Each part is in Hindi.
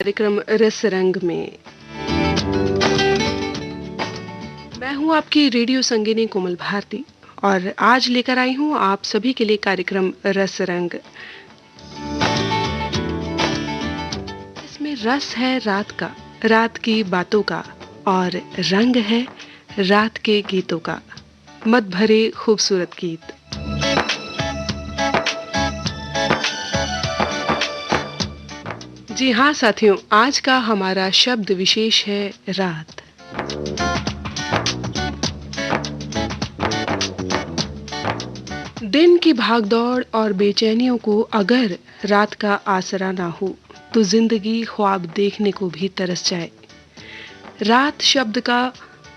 कार्यक्रम रस रंग में मैं हूं आपकी रेडियो संगिनी कोमल भारती और आज लेकर आई हूं आप सभी के लिए कार्यक्रम रस रंग। इसमें रस है रात का, रात की बातों का, और रंग है रात के गीतों का, मत भरे खूबसूरत गीत। जी हाँ साथियों, आज का हमारा शब्द विशेष है रात। दिन की भागदौड़ और बेचैनियों को अगर रात का आसरा ना हो तो जिंदगी ख्वाब देखने को भी तरस जाए। रात शब्द का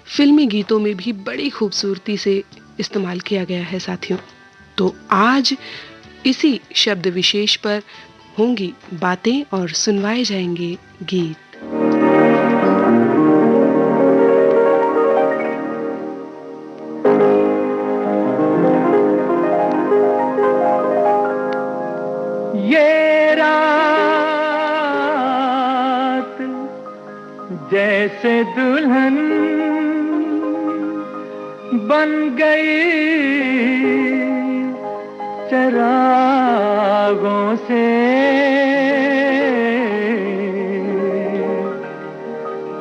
फिल्मी गीतों में भी बड़ी खूबसूरती से इस्तेमाल किया गया है साथियों। तो आज इसी शब्द विशेष पर होंगी बातें और सुनवाए जाएंगे गीत। ये रात जैसे दुल्हन बन गई चरागों से,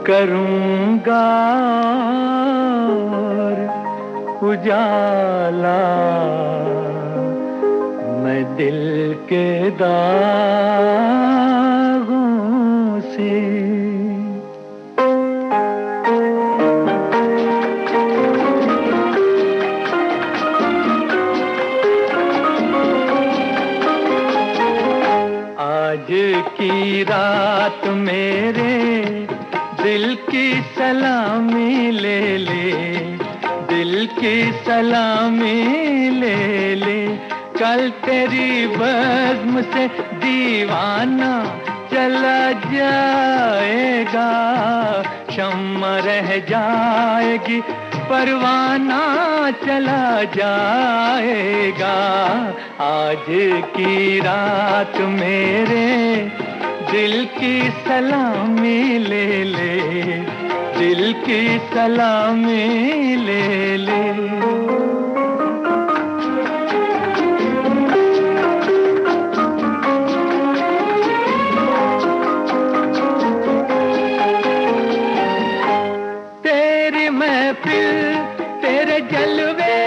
करूँगा उजाला मैं दिल के दागों से। आज की रात मेरे दिल की सलामी ले ले, दिल की सलामी ले ले। कल तेरी बज़्म से दीवाना चला जाएगा, शम्मा रह जाएगी परवाना चला जाएगा। आज की रात मेरे दिल की सलामी ले ले, दिल की सलामी ले ले। तेरी महफिल तेरे जलवे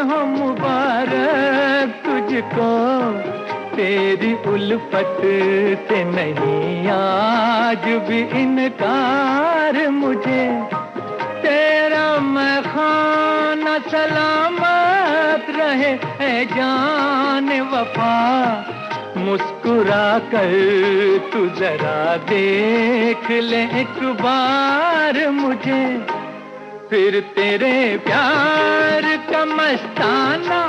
हो मुबारक तुझको, तेरी उल्फत से नहीं आज भी इनकार मुझे। तेरा मैं खाना सलामत रहे ऐ जान वफा, मुस्कुरा कर तू जरा देख ले एक बार मुझे। फिर तेरे प्यार का मस्ताना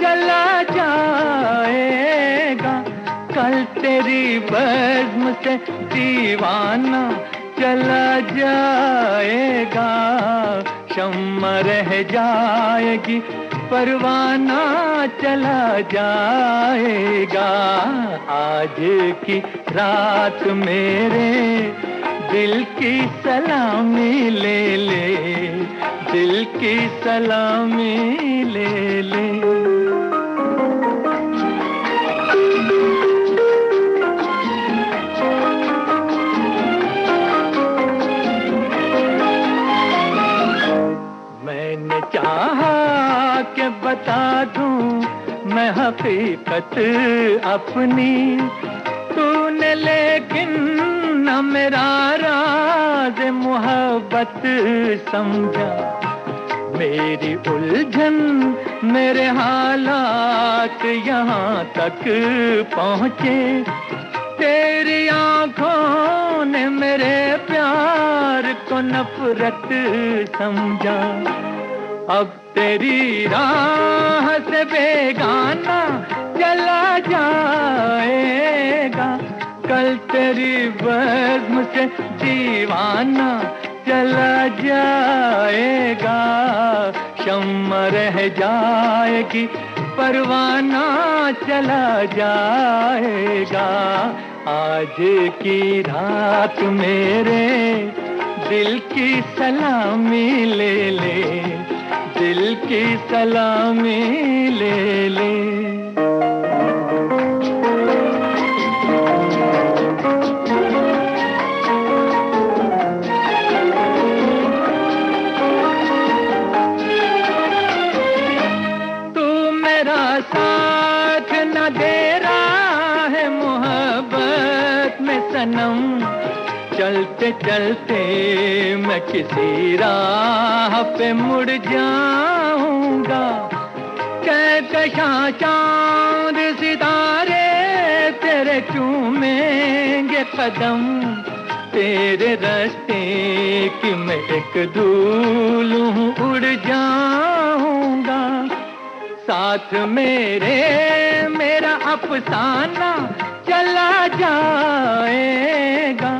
चला जाएगा, कल तेरी बज़्म से दीवाना चला जाएगा। शम्मा रह जाएगी परवाना चला जाएगा। आज की रात मेरे दिल की सलामी ले ले, दिल की सलामी ले ले। मैंने चाहा कि बता दूं मैं हकीकत अपनी, तूने लेकिन न मेरा राज मोहब्बत समझा। मेरी उलझन मेरे हालात यहाँ तक पहुँचे, तेरी आँखों ने मेरे प्यार को नफरत समझा। अब तेरी राह से बेगाना चला जाएगा, कल तेरी बज़्म से दीवाना चला जाएगा। शम्मा रह जाएगी परवाना चला जाएगा। आज की रात मेरे दिल की सलामी ले ले, दिल की सलामी ले ले। तू मेरा साथ न दे रहा है मोहब्बत में सनम, चलते चलते मैं किसी राह पे मुड़ जाऊंगा। कहकशां चांद सितारे तेरे चूमेंगे कदम, तेरे रास्ते की मैं एक धूल हूँ उड़ जाऊंगा। साथ मेरे मेरा अफसाना चला जाएगा,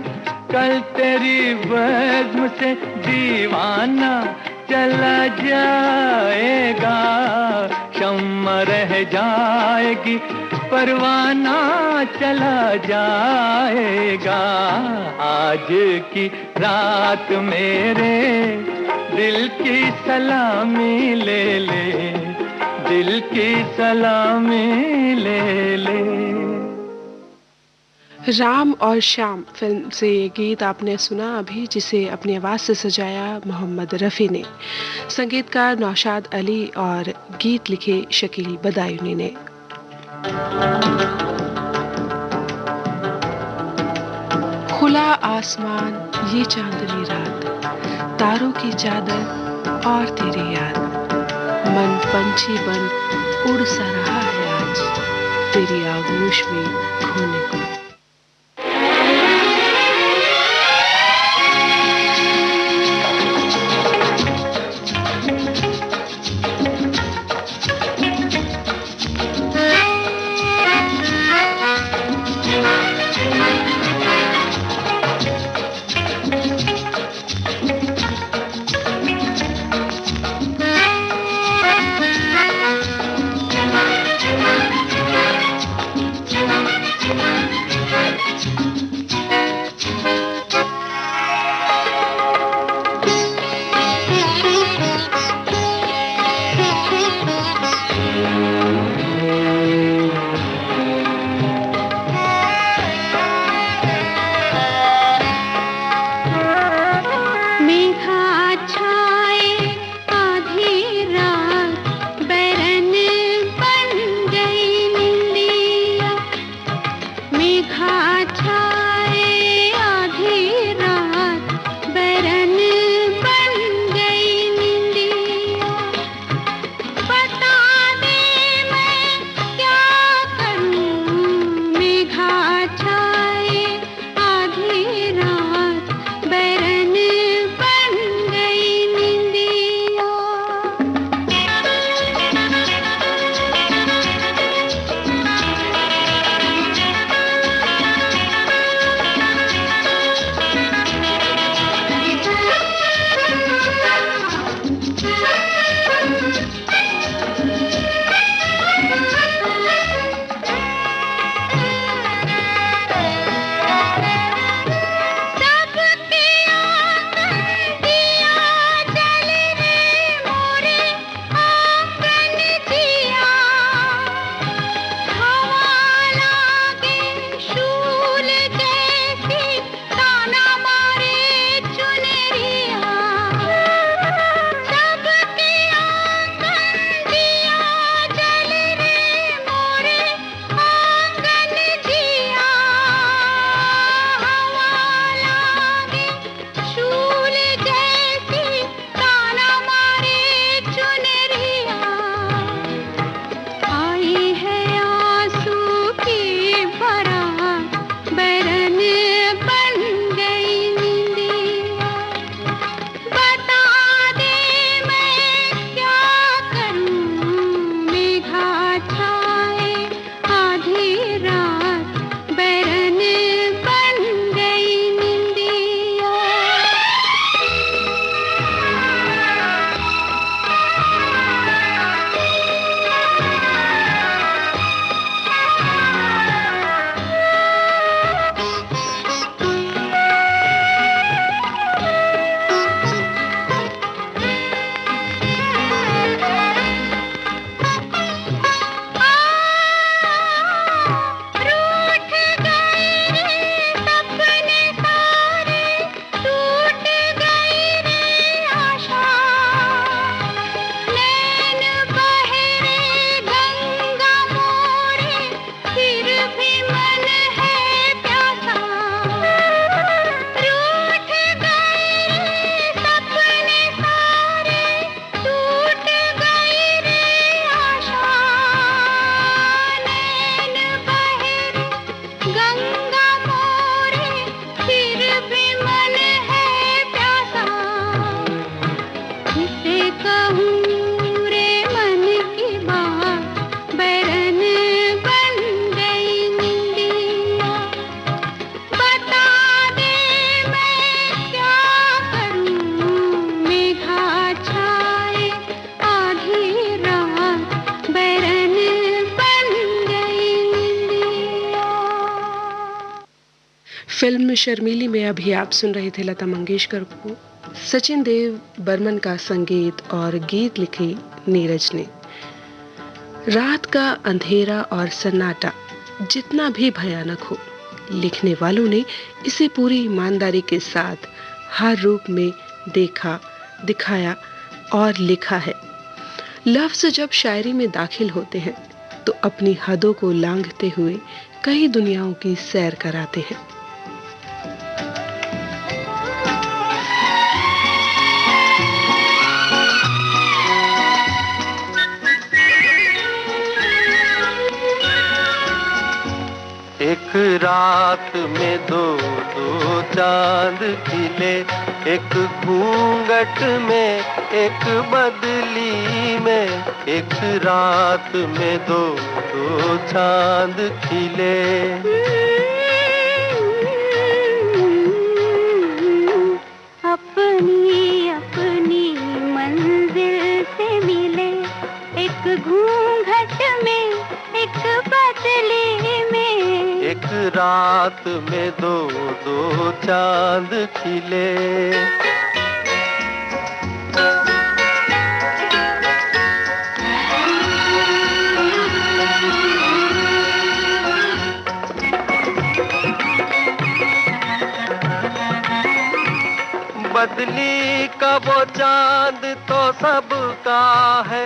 कल तेरी बज़्म से दीवाना चला जाएगा। शम्मा रह जाएगी परवाना चला जाएगा। आज की रात मेरे दिल की सलामी ले ले, दिल की सलामी ले ले। राम और श्याम फिल्म से ये गीत आपने सुना अभी, जिसे अपनी आवाज से सजाया मोहम्मद रफ़ी ने, संगीतकार नौशाद अली और गीत लिखे शकील बदायूनी ने। खुला आसमान ये चांदनी रात, तारों की चादर और तेरी याद, मन पंछी बन उड़ सा रहा है आज, तेरी आगोश में खोने को। शर्मीली में अभी आप सुन रहे थे लता मंगेशकर को। सचिन देव बर्मन का संगीत और गीत लिखे नीरज ने। रात का अंधेरा और सन्नाटा जितना भी भयानक हो, लिखने वालों ने इसे पूरी ईमानदारी के साथ हर रूप में देखा, दिखाया और लिखा है। लफ्ज जब शायरी में दाखिल होते हैं तो अपनी हदों को लांघते हुए कई दुनियाओं की सैर कराते हैं। एक रात में दो दो चांद खिले, एक घूंघट में एक बदली में। एक रात में दो दो चांद खिले। अपनी अपनी मंजिल से मिले, एक घूंघट में एक बदली में। एक रात में दो दो चांद खिले। बदली का वो चांद तो सबका है,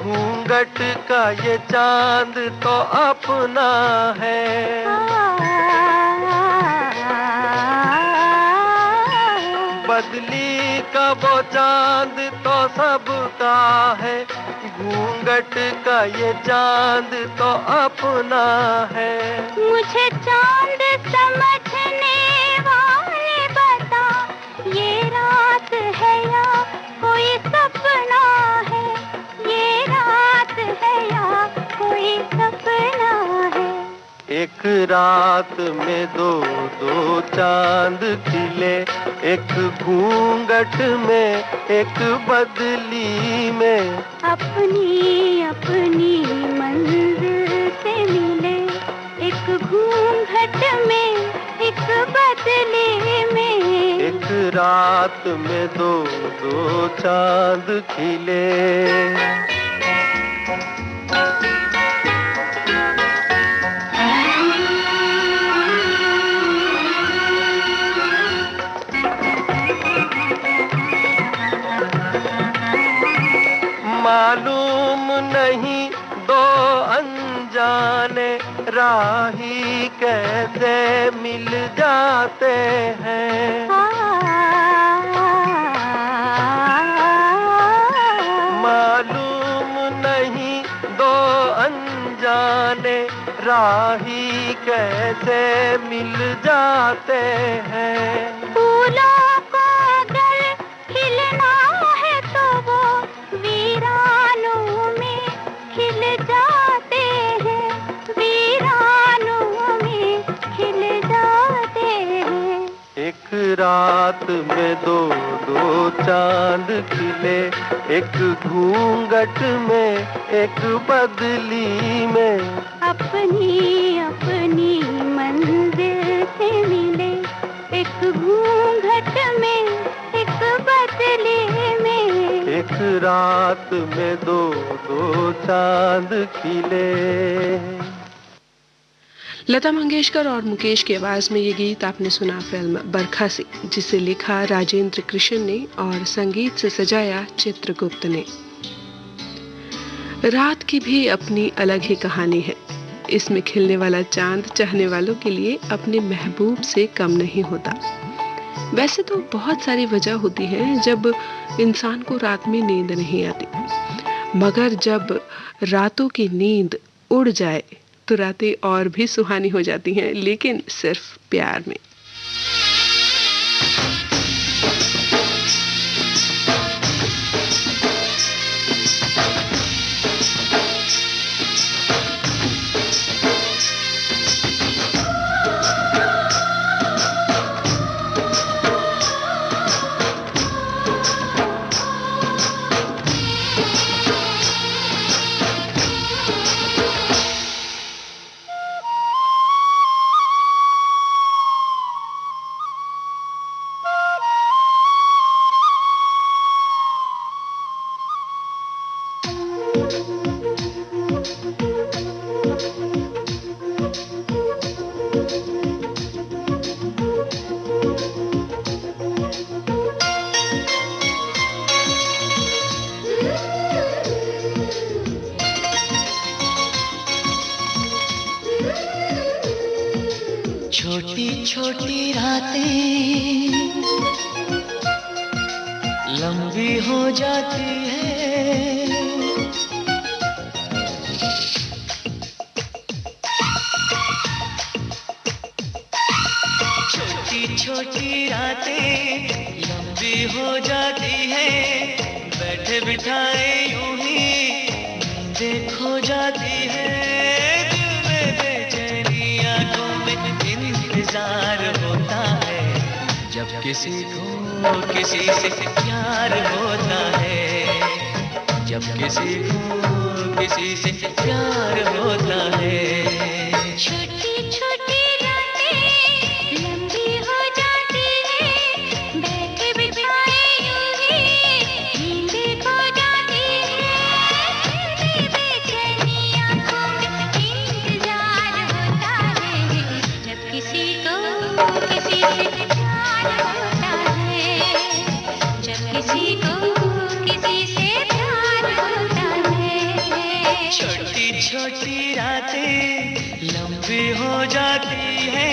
घूंघट का ये चांद तो अपना है। बदली का वो चांद तो सबका है, घूंघट का ये चांद तो अपना है। मुझे चांद समझने वाले बता, ये रात है या कोई सपना है? ये रात है या कोई सपना है? एक रात में दो दो चांद खिले, एक घूंघट में एक बदली में। अपनी अपनी मंजिल से मिले, एक घूंघट में एक बदली में। एक रात में दो दो चांद खिले। मालूम नहीं दो अनजाने राही कैसे मिल जाते हैं। मालूम नहीं दो अनजाने राही कैसे मिल जाते हैं। फूलों को अगर खिलना है तो वो वीरानों में खिल जाते हैं, वीरानों में खिल जाते हैं। एक रात में दो दो चांद खिले, एक घूंघट में एक बदली में। अपनी अपनी मंजिल से मिले, एक घूंघट में एक बदली में। एक रात में दो दो चांद खिले। लता मंगेशकर और मुकेश की आवाज में ये गीत आपने सुना फिल्म बरखा से, जिसे लिखा राजेंद्र कृष्ण ने और संगीत से सजाया चित्रगुप्त ने। रात की भी अपनी अलग ही कहानी है। इसमें खिलने वाला चांद चाहने वालों के लिए अपने महबूब से कम नहीं होता। वैसे तो बहुत सारी वजह होती है जब इंसान को रात में नींद नहीं आती, मगर जब रातों की नींद उड़ जाए तो रातें और भी सुहानी हो जाती हैं, लेकिन सिर्फ प्यार में। जाती है। छोटी छोटी रातें लंबी हो जाती है, बैठे बिठाए यूं ही नींदें खो जाती है। दिल में बेचैनी, आंखों में इंतजार होता है, जब किसी को किसी से प्यार होता है, जब किसी को किसी से प्यार होता है। छोटी छोटी रातें लंबी हो जाती है, बैठे बिठाए यूं ही नींदें खो जाती है। बेचैनी आंखों में इंतजार होता है, जब किसी को किसी से प्यार होता है, जब किसी को किसी से प्यार होता है। छोटी छोटी रातें लंबी हो जाती है।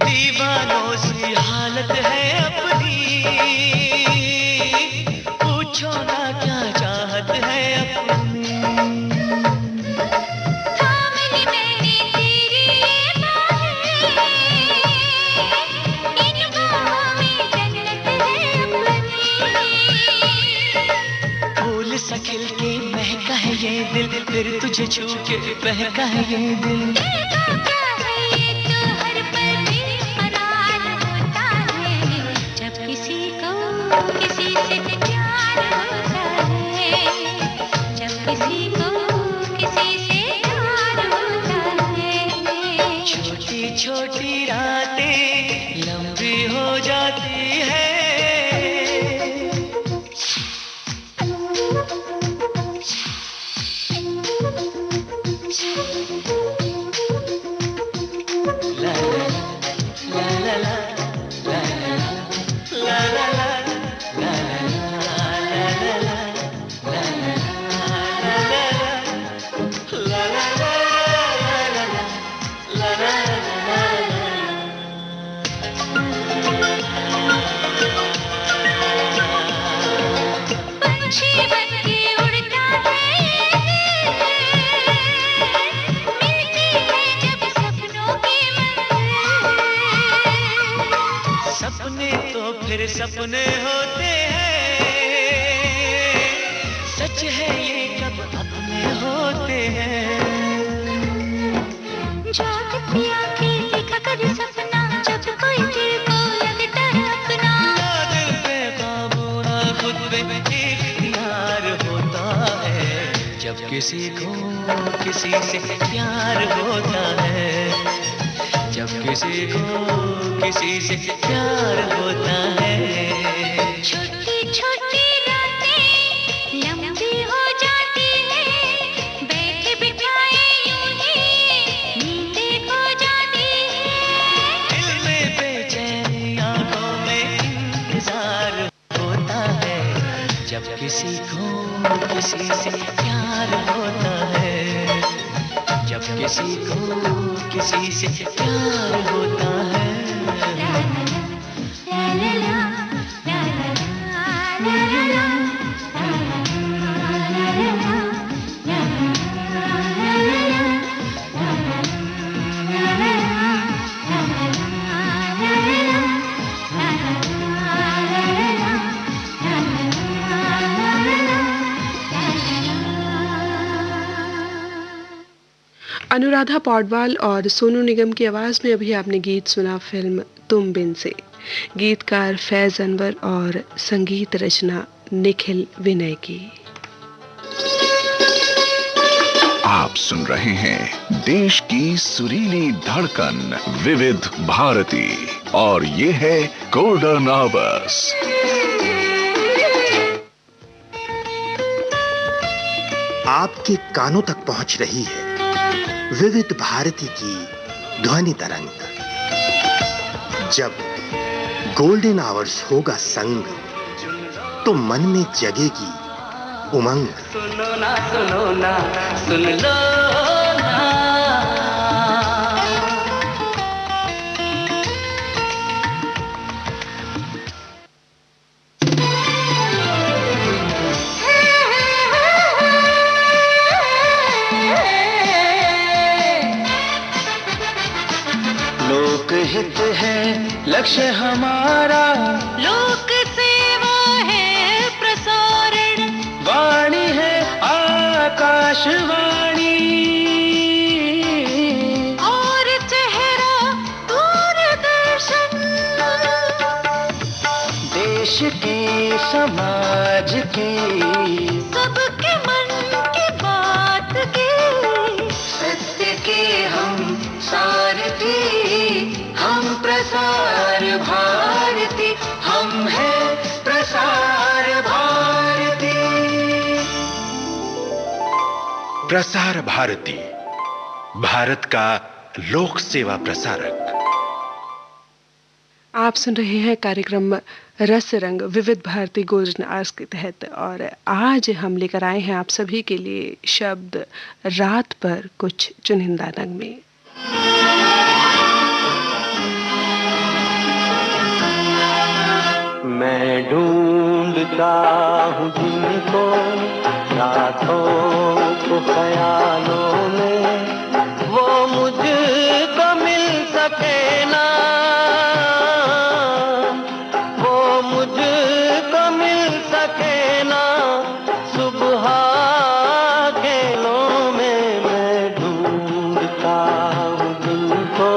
दीवानों सी हालत है अपनी, पूछो ना क्या चाहत है अपनी। थामली मैंने तेरी ये बाहें, इन बाहों में जन्नत है अपनी। फूल सा खिल के महका है ये दिल, फिर तुझे छू के बहका है ये दिल। छोटी छोटी रातें लंबी हो जाती है। ला ला ला ला ला ला ला ला सपने तो फिर सपने होते हैं, सच है ये कब अपने होते हैं। जागती आंखें देखा कर सपना, जब कोई दिल को लगता है अपना। ना दिल पे काबू ना खुद पे इख्तियार होता है, जब किसी को किसी से प्यार होता है, जब किसी को किसी से प्यार होता है। छोटी छोटी रातें लंबी हो जाती है, बैठे बिठाए यूं ही नींदें खो जाती है। दिल में बेचैनी, आंखों में इंतजार होता है, जब किसी को किसी से प्यार होता है, जब किसी को किसी से प्यार होता है। अनुराधा पौडवाल और सोनू निगम की आवाज में अभी आपने गीत सुना फिल्म तुम बिन से। गीतकार फैज अनवर और संगीत रचना निखिल विनय की। आप सुन रहे हैं देश की सुरीली धड़कन विविध भारती और ये है गोल्डन आवर्स। आपके कानों तक पहुंच रही है विविध भारती की ध्वनि तरंग। जब गोल्डन आवर्स होगा संग तो मन में जगेगी उमंग। सुनो ना सुन लो ना। लोकहित है लक्ष्य हमारा, लोक सेवा है प्रसारण, वाणी है आकाशवाणी और चेहरा दूरदर्शन। देश की समाज की सबके मन की बात की, सत्य के हम सारथी, हम प्रसार भारती, हम हैं प्रसार भारती। प्रसार भारती, भारत का लोक सेवा प्रसारक। आप सुन रहे हैं कार्यक्रम रस रंग विविध भारती गोल्डन आवर्स के तहत और आज हम लेकर आए हैं आप सभी के लिए शब्द रात पर कुछ चुनिंदा रंग में। मैं ढूंढता हूँ जिनको रातों को ख्यालों में, वो मुझको मिल सके ना, वो मुझको मिल सके ना। सुबह खेलों में मैं ढूंढता हूँ जिनको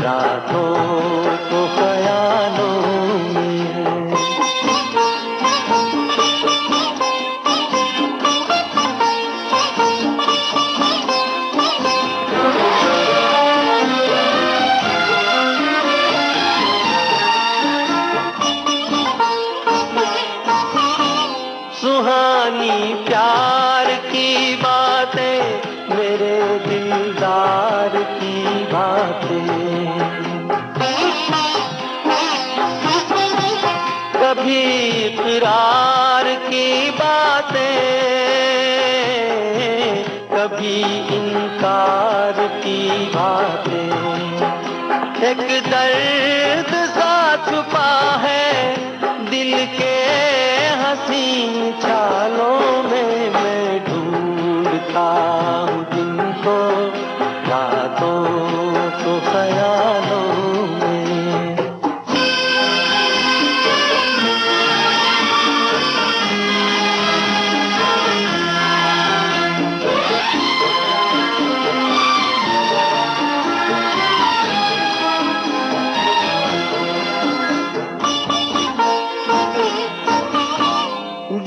रातों को ख्यालों में। सुहानी प्यार की बातें, मेरे दिलदार की बातें, कभी इकरार की बातें, कभी इनकार की बातें। एक दर्द सा छुपा है दिल के हसीन चालों में, मैं ढूंढता हूँ जिनको रातों को ख्यालों में।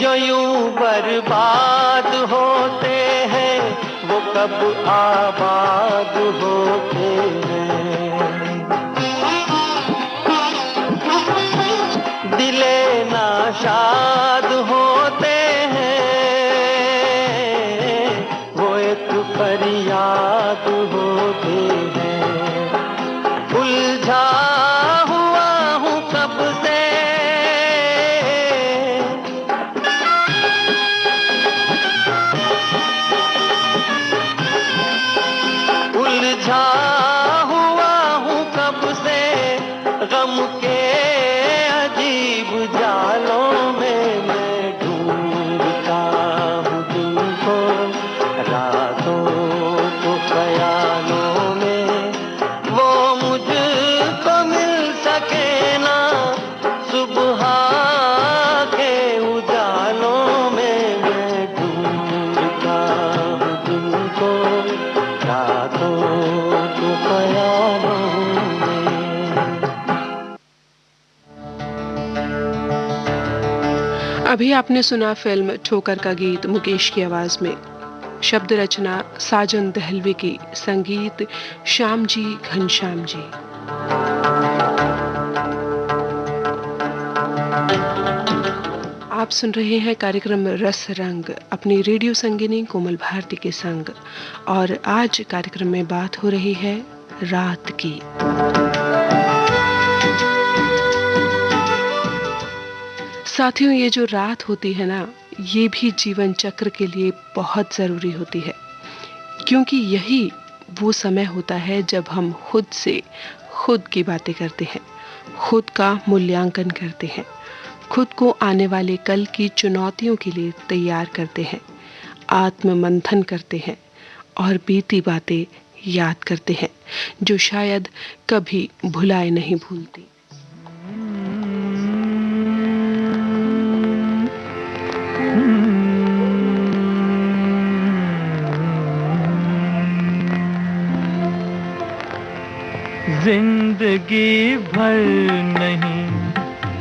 जो यूं बर्बाद होते हैं वो कब आबाद होते हैं। दिले नाशाद होते हैं वो एक फरियाद होते हैं। उलझा हुआ हूँ कब से, उलझा हुआ हूँ कब से गम के अजीब जालों में। मैं ढूंढता हूँ तुमको रातों को ख्यालों में, वो मुझको मिल सके ना। सुबह के उजालों में मैं ढूंढता हूँ तुमको रातों को ख्यालों में। अभी आपने सुना फिल्म ठोकर का गीत मुकेश की आवाज में। शब्द रचना साजन दहलवी की, संगीत श्याम जी घनश्याम जी। आप सुन रहे हैं कार्यक्रम रस रंग अपनी रेडियो संगिनी कोमल भारती के संग, और आज कार्यक्रम में बात हो रही है रात की। साथियों, ये जो रात होती है ना, ये भी जीवन चक्र के लिए बहुत ज़रूरी होती है, क्योंकि यही वो समय होता है जब हम खुद से खुद की बातें करते हैं, खुद का मूल्यांकन करते हैं, खुद को आने वाले कल की चुनौतियों के लिए तैयार करते हैं, आत्ममंथन करते हैं और बीती बातें याद करते हैं जो शायद कभी भुलाए नहीं भूलती। जिंदगी भर नहीं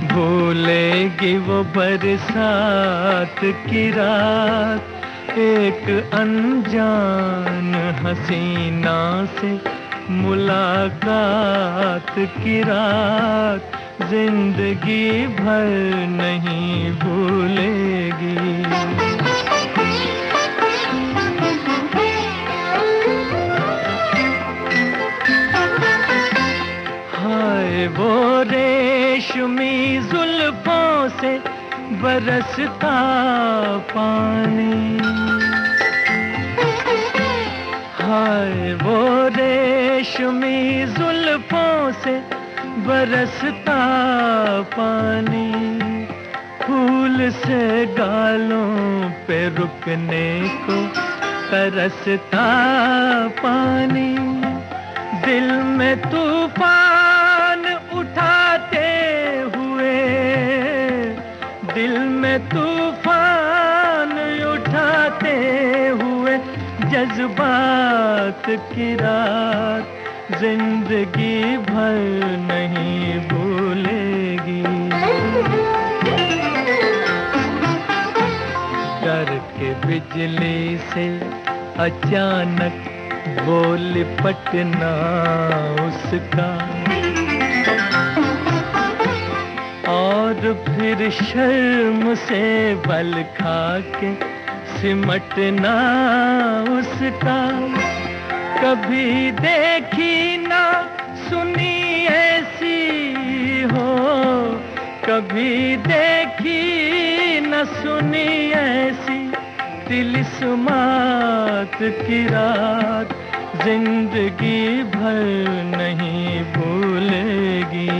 भूलेगी वो बरसात की रात, एक अनजान हसीना से मुलाकात की रात, जिंदगी भर नहीं भूलेगी। वो रेशमी जुल्फों से बरसता पानी, हाय वो रेशमी जुल्फों से बरसता पानी, फूल से गालों पे रुकने को तरसता पानी, दिल में तूफान उठाते हुए, दिल में तूफान उठाते हुए जज्बात की रात, जिंदगी भर नहीं भूलेगी। डर के बिजली से अचानक वो लिपटना उसका, और फिर शर्म से बल खा के सिमटना उसका, कभी देखी ना सुनी ऐसी हो, कभी देखी ना सुनी ऐसी तिलिस्मात की रात, जिंदगी भर नहीं भूलेगी।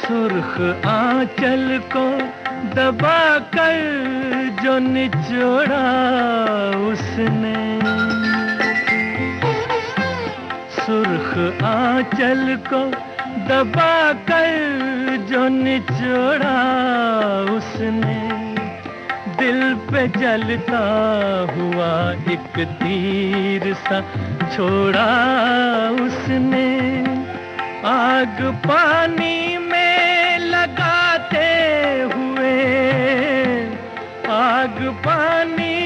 सुर्ख आंचल को दबा कर जो निचोड़ा उसने, सुर्ख आंचल को दबा कर जो निचोड़ा उसने, दिल पे जलता हुआ एक तीर सा छोड़ा उसने, आग पानी में लगाते हुए, आग पानी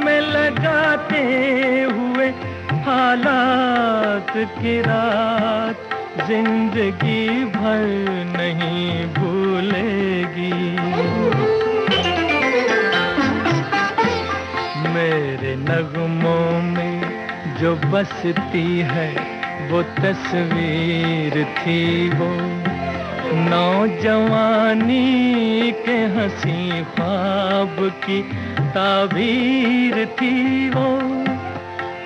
में लगाते हुए हालात की रात, जिंदगी भर नहीं भूलेगी। मेरे नगमों में जो बसती है वो तस्वीर थी, वो नौजवानी के हंसी ख्वाब की ताबीर थी, वो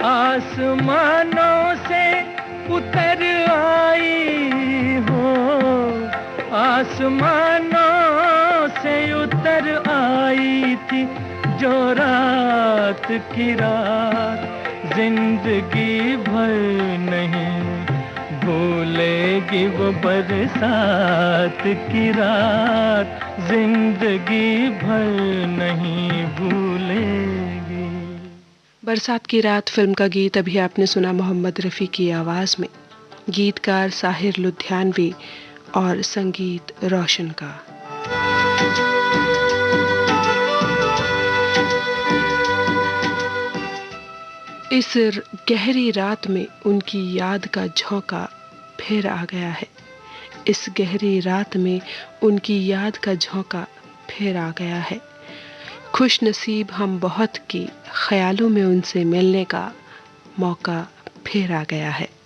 आसमानों से उतर आई हो, आसमानों से उतर आई थी जो रात की रात, जिंदगी भर नहीं भूलेगी वो बरसात की रात, जिंदगी भर नहीं भूलेगी। बरसात की रात फिल्म का गीत अभी आपने सुना मोहम्मद रफ़ी की आवाज़ में। गीतकार साहिर लुधियानवी और संगीत रोशन का। इस गहरी रात में उनकी याद का झोंका फिर आ गया है। इस गहरी रात में उनकी याद का झोंका फिर आ गया है। खुश नसीब हम बहुत कि ख्यालों में उनसे मिलने का मौका फिर आ गया है।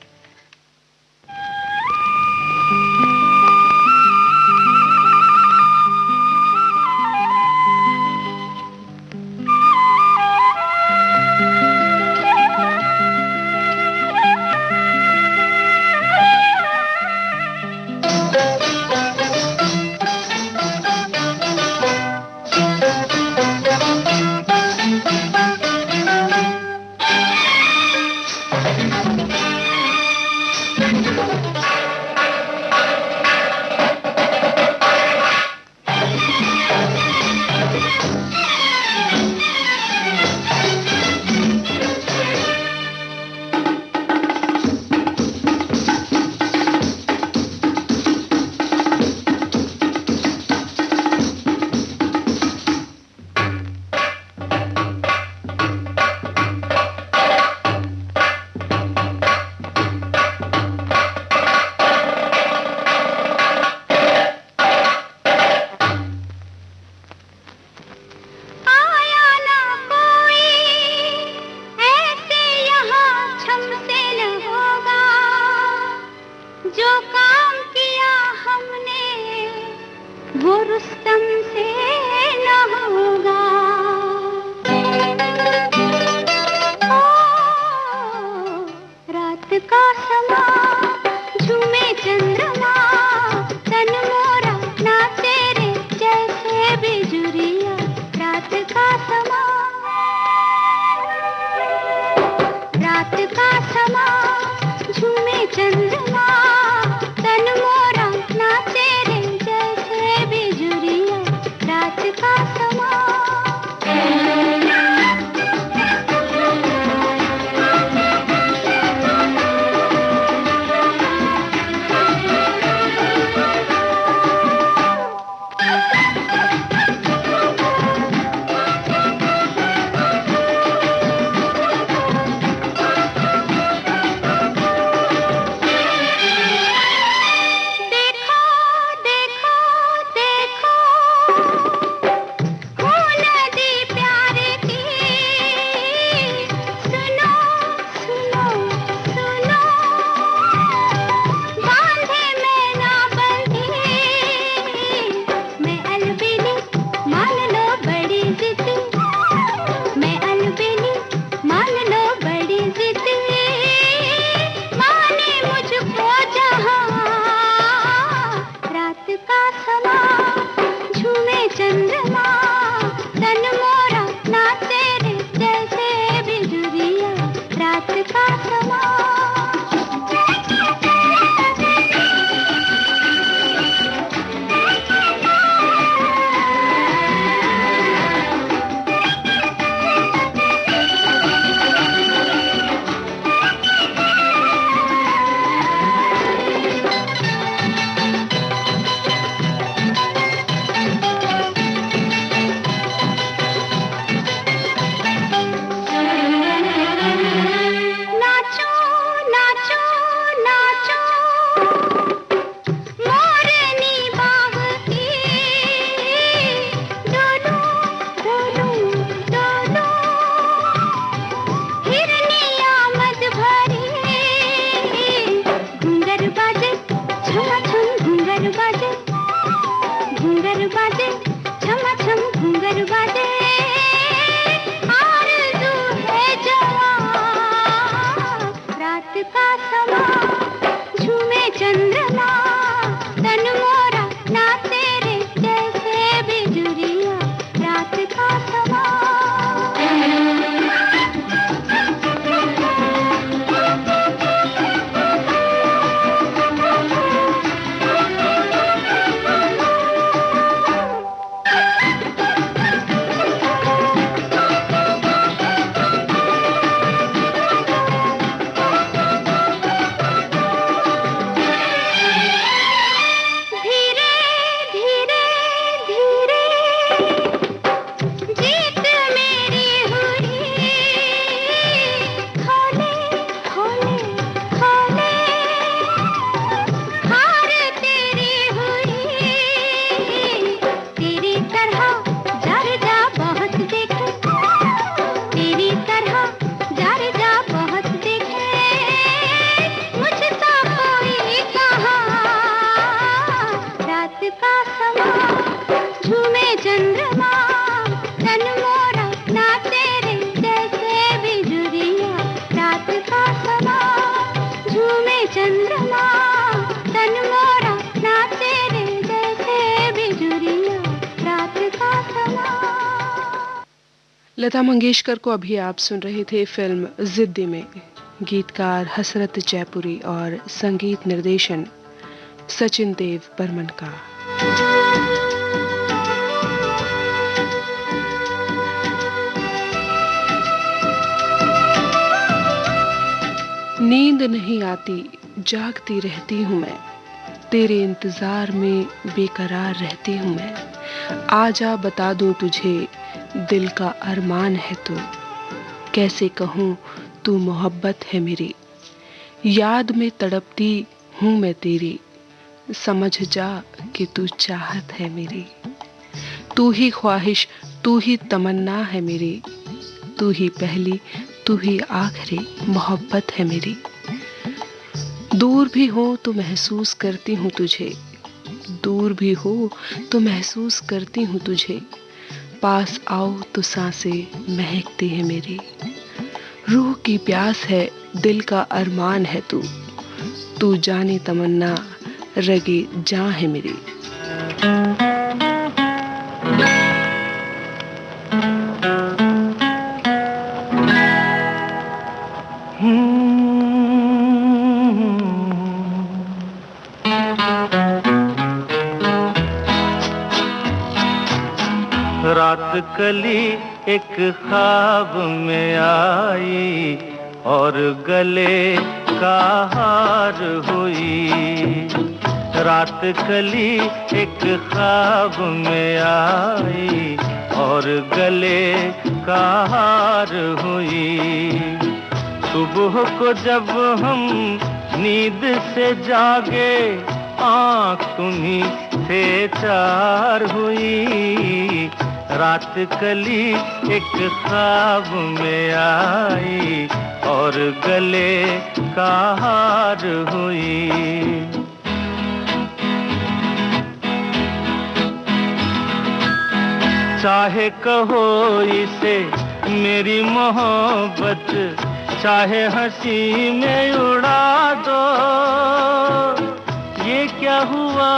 लता मंगेशकर को अभी आप सुन रहे थे फिल्म जिद्दी में। गीतकार हसरत जयपुरी और संगीत निर्देशन सचिन देव बर्मन का। नींद नहीं आती, जागती रहती हूँ मैं, तेरे इंतजार में बेकरार रहती हूँ मैं। आजा बता दूं तुझे, दिल का अरमान है तू, कैसे कहूँ तू मोहब्बत है मेरी। याद में तड़पती हूँ मैं तेरी, समझ जा कि तू चाहत है मेरी। तू ही ख्वाहिश, तू ही तमन्ना है मेरी, तू ही पहली, तू ही आखिरी मोहब्बत है मेरी। दूर भी हो तो महसूस करती हूँ तुझे, दूर भी हो तो महसूस करती हूँ तुझे। पास आओ तो सांसें महकती है मेरी। रूह की प्यास है, दिल का अरमान है तू, तू जाने तमन्ना रगे जान है मेरी। रात कली एक ख्वाब में आई और गले का हार हुई। रात कली एक ख्वाब में आई और गले का हार हुई। सुबह को जब हम नींद से जागे, आँख तुम्हीं से चार हुई। रात कली एक ख्वाब में आई और गले का हार हुई। चाहे कहो इसे मेरी मोहब्बत, चाहे हंसी में उड़ा दो। ये क्या हुआ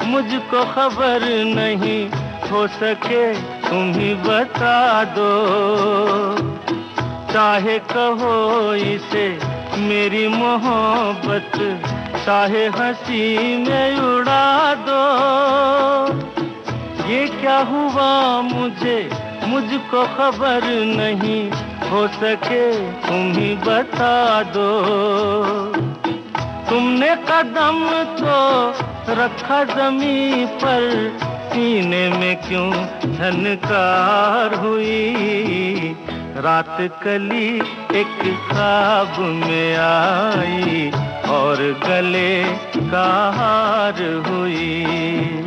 मुझको खबर नहीं, हो सके तुम ही बता दो। चाहे कहो इसे मेरी मोहब्बत, चाहे हंसी में उड़ा दो। ये क्या हुआ मुझको खबर नहीं, हो सके तुम ही बता दो। तुमने कदम तो रखा ज़मीं पर, सीने में क्यों झनकार हुई। रात कली एक ख्वाब में आई और गले का हार हुई।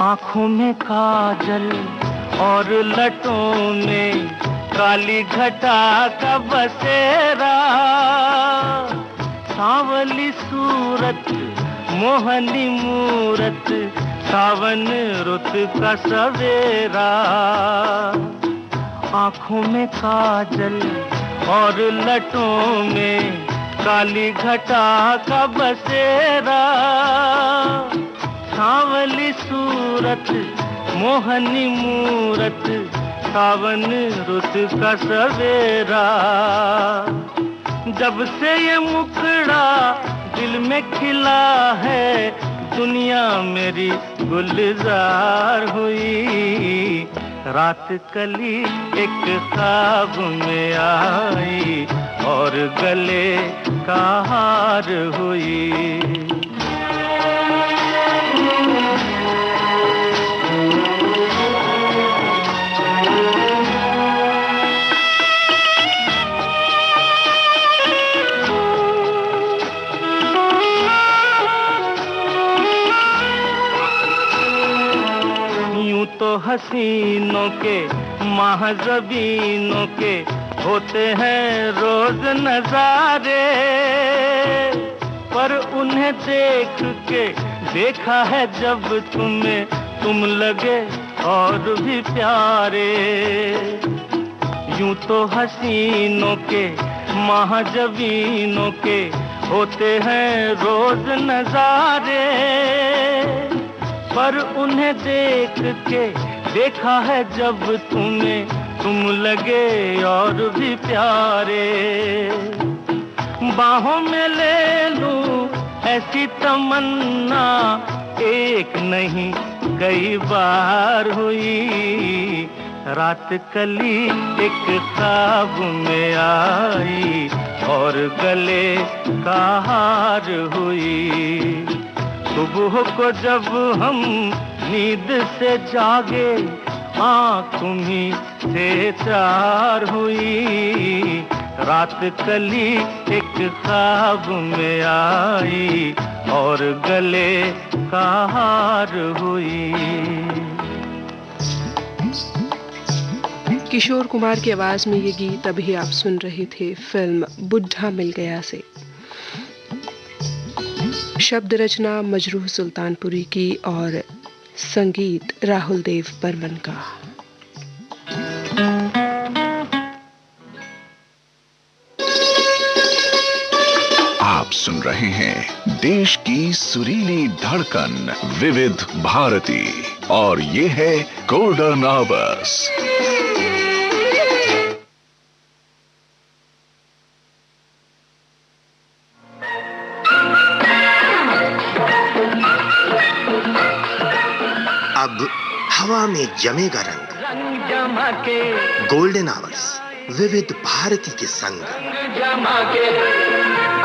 आँखों में काजल और लटों में काली घटा का बसेरा। सांवली सूरत मोहनी मूरत, सावन रुत का सवेरा। आँखों में काजल और लटों में काली घटा का बसेरा। सांवली सूरत मोहनी मूरत, सावन रुत का सवेरा। जब से ये मुखड़ा दिल में खिला है, दुनिया मेरी गुलजार हुई। रात कली एक ख्वाब में आई और गले का हार हुई। तो हसीनों के महज़बीनों के होते हैं रोज नजारे। पर उन्हें देख के देखा है जब तुम्हें, तुम लगे और भी प्यारे। यूं तो हसीनों के महाजबीनों के होते हैं रोज नजारे, पर उन्हें देख के देखा है जब तुम्हें, तुम लगे और भी प्यारे। बाहों में ले लूं ऐसी तमन्ना एक नहीं कई बार हुई। रात कली एक ख्वाब में आई और गले का हार हुई। सुबह को जब हम नींद से जागे आँख तुम्हीं से चार हुई। रात कली एक ख्वाब में आई और गले का हार हुई। किशोर कुमार की आवाज में ये गीत अभी आप सुन रहे थे फिल्म बुढ़ा मिल गया से। शब्द रचना मजरूह सुल्तानपुरी की और संगीत राहुल देव बर्मन का। आप सुन रहे हैं देश की सुरीली धड़कन विविध भारती और ये है गोल्डन आवर्स। अब हवा में जमेगा रंग, रंग जमा के गोल्डन आवर्स विविध भारती के संग। जमा के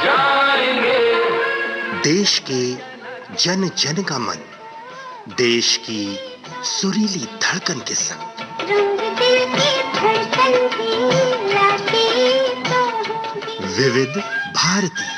जाएंगे। देश के जन जन का मन, देश की सुरीली धड़कन के संग। रंग दिल की धड़कन की लाके तो होगी। विविध भारती।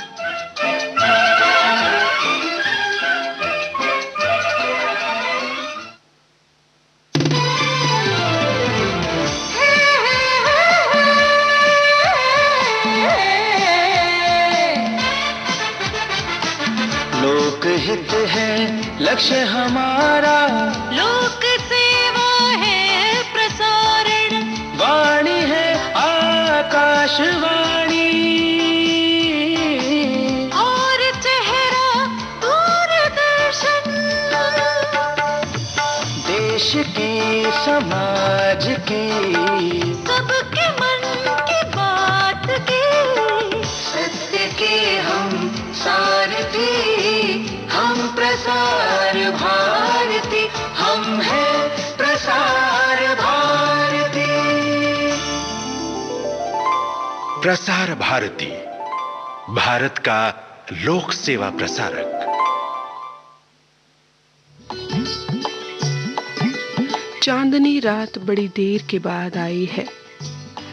लोकहित है लक्ष्य हमारा, लोक सेवा है प्रसारण, वाणी है आकाशवाणी, और चेहरा दूरदर्शन। देश की समाज की सबके मन की बात की, सत्य के हम सारथी, हम प्रसार भारती, हम हैं प्रसार भारती। प्रसार भारती, भारत का लोक सेवा प्रसारक। चांदनी रात बड़ी देर के बाद आई है,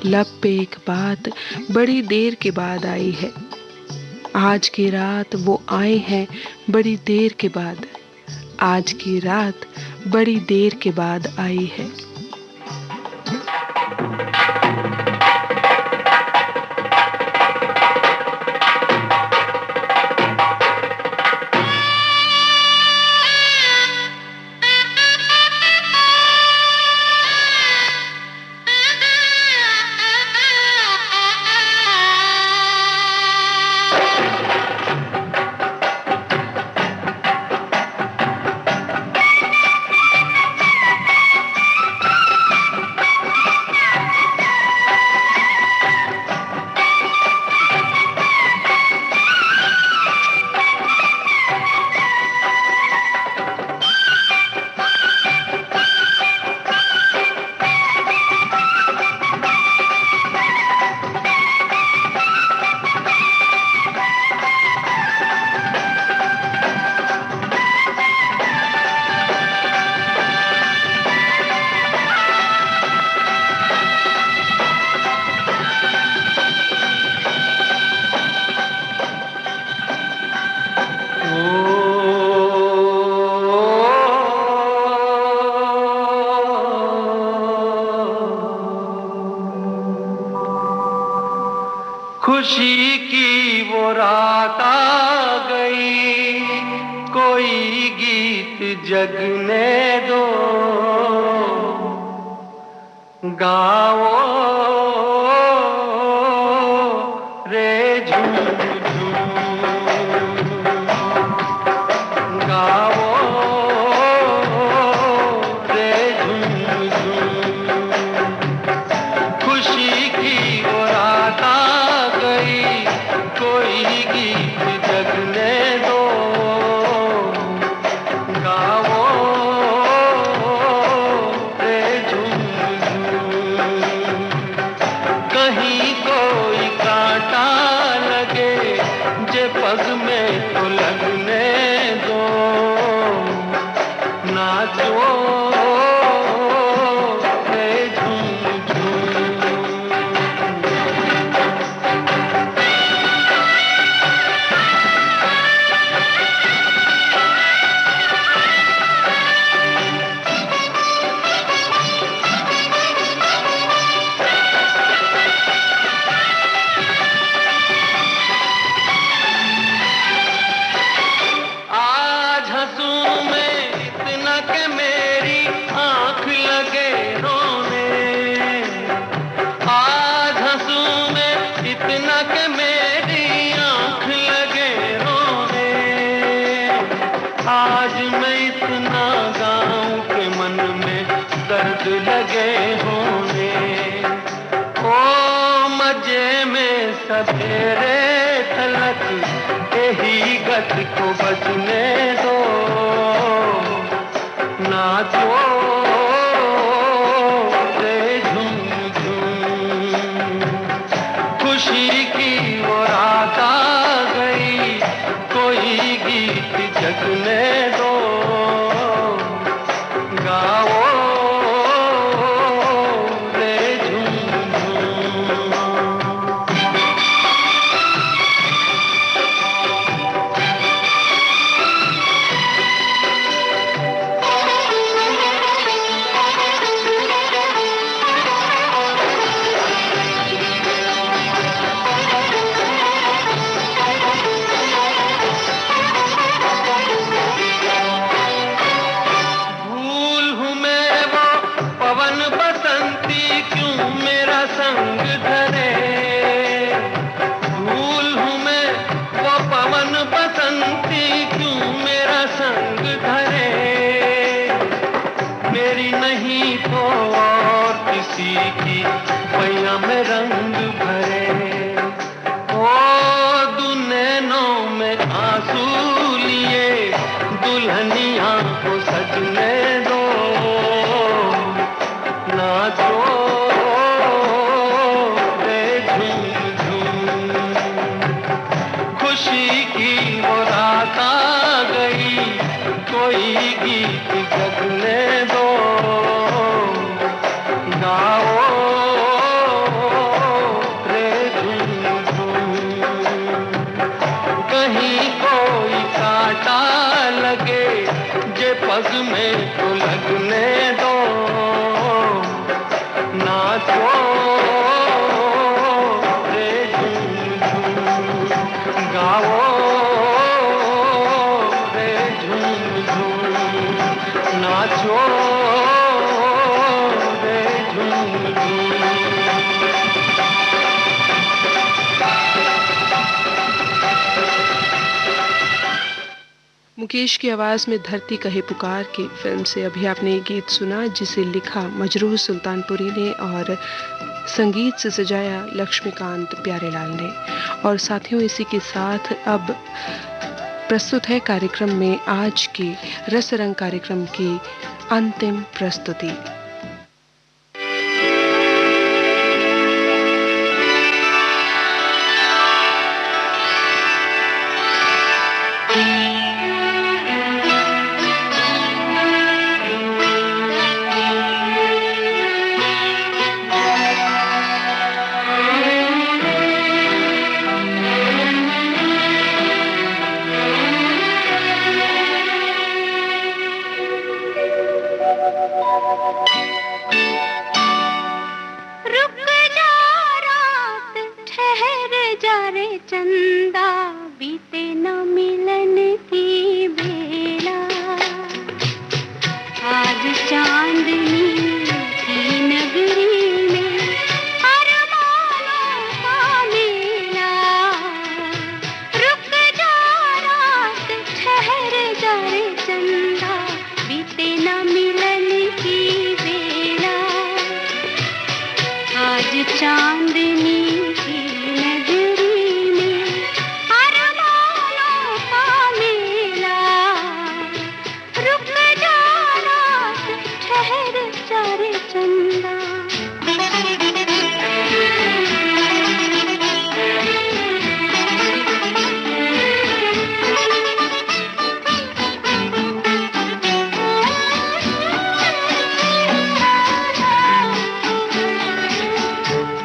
लब पे एक बात बड़ी देर के बाद आई है। आज की रात वो आए हैं बड़ी देर के बाद, आज की रात बड़ी देर के बाद आई है। खुशी की वो वो रात आ गई, कोई गीत जगने दो, गाओ रे झूम झूम, गाओ रे झूम झूम। खुशी की वो रात आ गई, कोई गीत जगने दो, गाओ रे झूम झूम। कहीं कोई कांटा लगे, जे पग में तो लगने दो, नाचो रे झूम झूम। आज हंसूं मैं इतना कि मेरी आंख लगे रोने, आज हंसूं मैं इतना कि मेरी आंख लगे रोने, आज मैं इतना गाऊं कि मन में दर्द लगे होने। ओ मजे में सवेरे तलक यही गत को बजने दो, नाचो रे झूम झूम। खुशी की वो रात आ गई, कोई गीत जगने दो, गाओ रे झूम झूम। भूल हूँ मैं वो पवन बसंती, क्यों मेरा संग धरे। भूल हूँ मैं वो पवन बसंती, क्यों मेरा संग धरे। मेरी नहीं तो और किसी की पैया में रंग भरे। ओ दुनैनों में आंसू लिए, दुल्हनिया को सजने दो, नाचो रे झूम झूम। खुशी की वो रात आ गई, कोई गीत जगने दो, गाओ रे झूम झूम। कहीं कोई कांटा लगे, जे पग में तो लगने दो, नाचो रे झूम झूम, गाओ रे झूम झूम, नाचो रे झूम झूम। मुकेश की आवाज में धरती कहे पुकार की फिल्म से अभी आपने ये गीत सुना, जिसे लिखा मजरूह सुल्तानपुरी ने और संगीत से सजाया लक्ष्मीकांत प्यारेलाल ने। और साथियों, इसी के साथ अब प्रस्तुत है कार्यक्रम में आज की रसरंग कार्यक्रम की अंतिम प्रस्तुति। आज चांदनी की नगरी में अरमानों का मेला। रुक जा रात ठहर जा रे चंदा, बीते न मिलन की बेला। आज चांदनी की नगरी में अरमानों का मेला। रुक जा रात ठहर जा रे चंदा।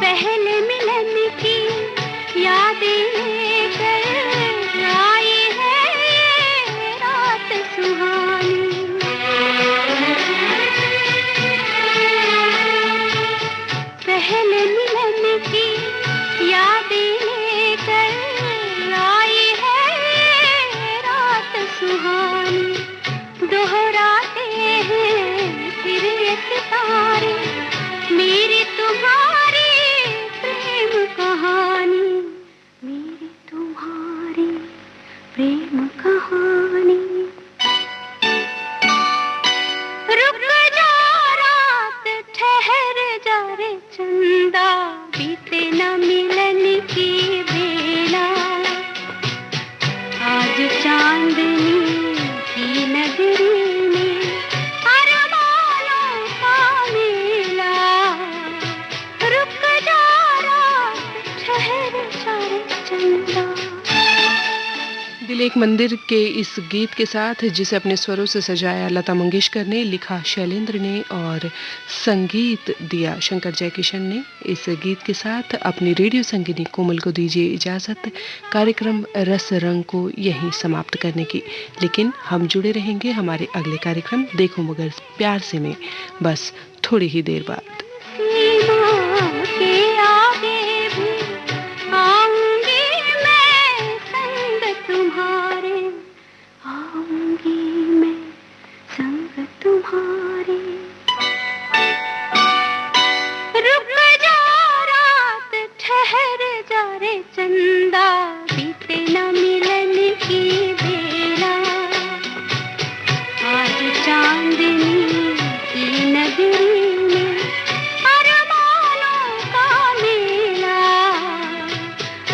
पहले मिलन की यादें लेकर आई है ये रात सुहानी। पहले मिलन की यादें लेकर आई है ये रात सुहानी। दोहराते हैं फिर ये सितारे मेरी तुम्हारी प्रेम कहानी। मेरी तुम्हारी प्रेम कहानी। रुक जा रात ठहर जा रे चंदा, बीते न मिलन की बेला। आज चांदनी की नगरी में अरमानों का मेला। रुक जा रात ठहर जा रे चंदा। दिल एक मंदिर के इस गीत के साथ, जिसे अपने स्वरों से सजाया लता मंगेशकर ने, लिखा शैलेंद्र ने और संगीत दिया शंकर जयकिशन ने, इस गीत के साथ अपनी रेडियो संगिनी कोमल को दीजिए इजाज़त कार्यक्रम रस रंग को यहीं समाप्त करने की। लेकिन हम जुड़े रहेंगे हमारे अगले कार्यक्रम देखो मगर प्यार से में बस थोड़ी ही देर बाद। सीमा के आगे भी आऊंगी मैं संग तुम्हारे। आऊंगी मैं संग तुम्हारे। रुक जा रात ठहर जा रे चंदा, बीते न मिलन की बेला। आज चांदनी की नगरी में अरमानों का मेला।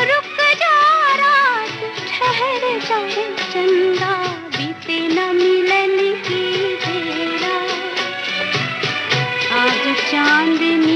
रुक जा रात ठहर जा रे चंदा, बीते न मिलन की बेला। आज चांदनी